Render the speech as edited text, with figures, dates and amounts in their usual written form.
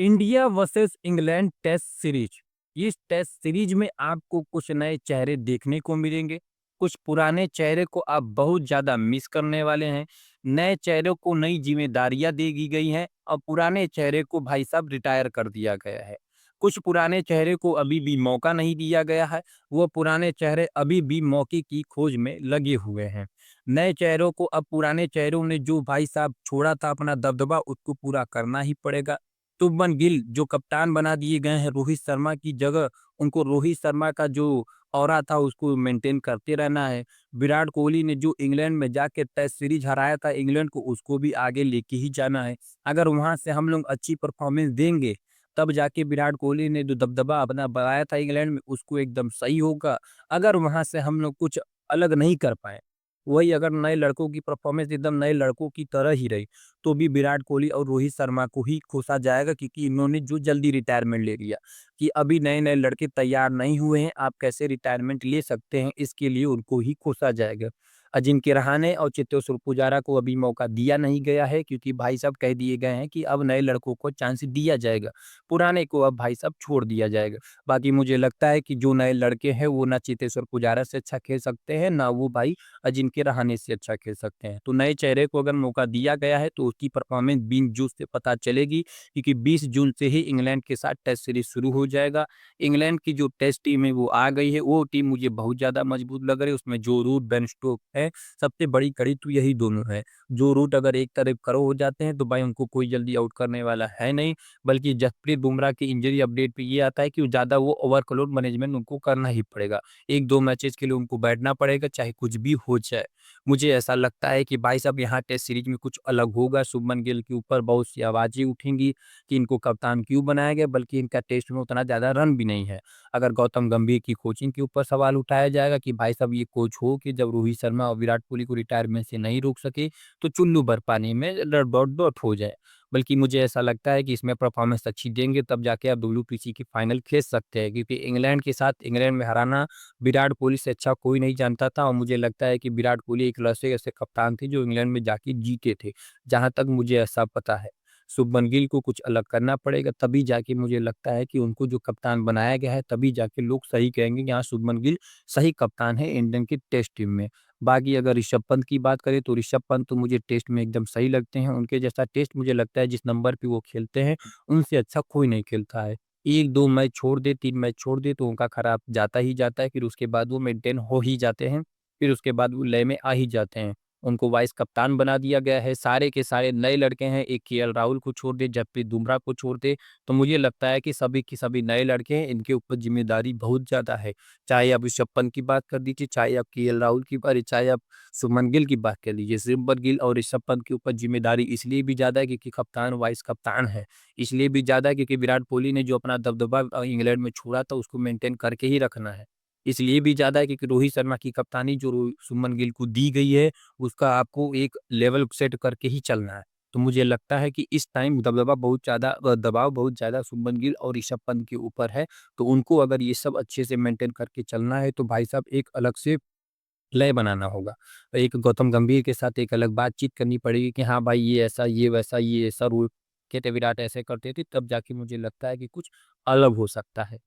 India versus England test series. इस test series में आपको कुछ नए चेहरे देखने को मिलेंगे। कुछ पुराने चेहरे को आप बहुत ज्यादा मिस करने वाले हैं। नए चेहरों को नई जिम्मेदारियां दे दी गई हैं और पुराने चेहरे को भाई साहब रिटायर कर दिया गया है। कुछ पुराने चेहरे को अभी भी मौका नहीं दिया गया है। वो पुराने चेहरे अभी भी मौके की खोज में लगे हुए हैं। नए चेहरों को अब पुराने चेहरों ने जो भाई साहब छोड़ा था अपना दबदबा, उसको पूरा करना ही पड़ेगा। शुभमन गिल जो कप्तान बना दिए गए हैं रोहित शर्मा की जगह, उनको रोहित शर्मा का जो ऑरा था उसको मेंटेन करते रहना है। विराट कोहली ने जो इंग्लैंड में जाके टेस्ट सीरीज हराया था इंग्लैंड को, उसको भी आगे लेके ही जाना है। अगर वहां से हम लोग अच्छी परफॉर्मेंस देंगे, तब जाके विराट कोहली ने जो दबदबा अपना बनाया था इंग्लैंड में उसको एकदम सही होगा। अगर वहां से हम लोग कुछ अलग नहीं कर पाए, वही अगर नए लड़कों की परफॉर्मेंस एकदम नए लड़कों की तरह ही रही, तो भी विराट कोहली और रोहित शर्मा को ही कोसा जाएगा, क्योंकि इन्होंने जो जल्दी रिटायरमेंट ले लिया कि अभी नए-नए लड़के तैयार नहीं हुए हैं, आप कैसे रिटायरमेंट ले सकते हैं, इसके लिए उनको ही कोसा जाएगा। अजिंक्य रहाणे और चेतेश्वर पुजारा को अभी मौका दिया नहीं गया है, क्योंकि भाई साहब कह दिए गए हैं कि अब नए लड़कों को चांस दिया जाएगा, पुराने को अब भाई साहब छोड़ दिया जाएगा। बाकी मुझे लगता है कि जो नए लड़के हैं वो ना चेतेश्वर पुजारा से अच्छा खेल सकते हैं, ना वो भाई अजिंक्य रहाणे से अच्छा खेल सकते हैं। तो नए चेहरे को अगर मौका दिया गया है तो उसकी परफॉर्मेंस 20 जून से पता चलेगी, क्योंकि 20 जून से ही इंग्लैंड के साथ टेस्ट सीरीज शुरू हो जाएगा। इंग्लैंड की जो टेस्ट टीम है वो आ गई है, वो टीम मुझे बहुत ज़्यादा मजबूत लग रही है। उसमें जो रूट, बेन स्टोक्स है, सबसे बड़ी कड़ी तो यही दोनों है। जो रूट अगर एक तरफ खड़े हो जाते हैं तो भाई उनको कोई जल्दी आउट करने वाला है नहीं, बल्कि जसप्रीत बुमराह की इंजरी अपडेट पे ये आता है कि ज़्यादा वो ओवरलोड मैनेजमेंट उनको करना ही पड़ेगा। 1-2 मैचेज़ के लिए उनको बैठना पड़ेगा, चाहे कुछ भी हो जाए। मुझे ऐसा लगता है कि भाई साहब यहाँ टेस्ट सीरीज में कुछ अलग होगा। शुभमन गिल के ऊपर बहुत सी आवाज़ें उठेंगी कि इनको कप्तान क्यों बनाया गया, बल्कि इनका टेस्ट में उतना ज़्यादा रन भी नहीं है। अगर गौतम गंभीर की कोचिंग के ऊपर सवाल उठाया जाएगा कि भाई साहब ये कोच हो कि जब रोहित शर्मा और विराट कोहली को रिटायरमेंट से नहीं रोक सके, तो चुल्लू भर पानी में डॉट हो जाए। बल्कि मुझे ऐसा लगता है कि इसमें परफॉर्मेंस अच्छी देंगे तब जाके आप डब्ल्यूटीसी की फाइनल खेल सकते हैं, क्योंकि इंग्लैंड के साथ इंग्लैंड में हराना विराट कोहली से अच्छा कोई नहीं जानता था। और मुझे लगता है कि विराट कोहली एक लौते ऐसे कप्तान थे जो इंग्लैंड में जाके जीते थे, जहाँ तक मुझे ऐसा पता है। शुभमन गिल को कुछ अलग करना पड़ेगा, तभी जाके मुझे लगता है कि उनको जो कप्तान बनाया गया है, तभी जाके लोग सही कहेंगे कि हाँ, शुभमन गिल सही कप्तान है इंडियन की टेस्ट टीम में। बाकी अगर ऋषभ पंत की बात करें तो ऋषभ पंत तो मुझे टेस्ट में एकदम सही लगते हैं। उनके जैसा टेस्ट मुझे लगता है जिस नंबर पे वो खेलते हैं, उनसे अच्छा कोई नहीं खेलता है। 1-2 मैच छोड़ दे, 3 मैच छोड़ दे तो उनका खराब जाता ही जाता है, फिर उसके बाद वो मेंटेन हो ही जाते हैं, फिर उसके बाद वो लय में आ ही जाते हैं। उनको वाइस कप्तान बना दिया गया है, सारे के सारे नए लड़के हैं, एक केएल राहुल को छोड़ दे, जसप्रीत बुमराह को छोड़ दे, तो मुझे लगता है कि सभी के सभी नए लड़के हैं, इनके ऊपर ज़िम्मेदारी बहुत ज़्यादा है। चाहे आप ऋषभ पंत की बात कर दीजिए, चाहे आप केएल राहुल की, अरे चाहे आप शुभमन गिल की बात कर लीजिए। शुभमन गिल और ऋषभ पंत के ऊपर ज़िम्मेदारी इसलिए भी ज़्यादा है क्योंकि कप्तान वाइस कप्तान है। इसलिए भी ज़्यादा है क्योंकि विराट कोहली ने जो अपना दबदबा इंग्लैंड में छोड़ा था उसको मेंटेन करके ही रखना है। इसलिए भी ज़्यादा है क्योंकि रोहित शर्मा की कप्तानी जो शुभमन गिल को दी गई है, उसका आपको एक लेवल सेट करके ही चलना है। तो मुझे लगता है कि इस टाइम दबदबा बहुत ज़्यादा दबाव बहुत ज़्यादा शुभमन गिल और ऋषभ पंत के ऊपर है। तो उनको अगर ये सब अच्छे से मेंटेन करके चलना है तो भाई साहब एक अलग से लय बनाना होगा। एक गौतम गंभीर के साथ एक अलग बातचीत करनी पड़ेगी कि हाँ भाई ये ऐसा, ये वैसा, ये ऐसा रूल कहते विराट ऐसे करते थे, तब जाके मुझे लगता है कि कुछ अलग हो सकता है।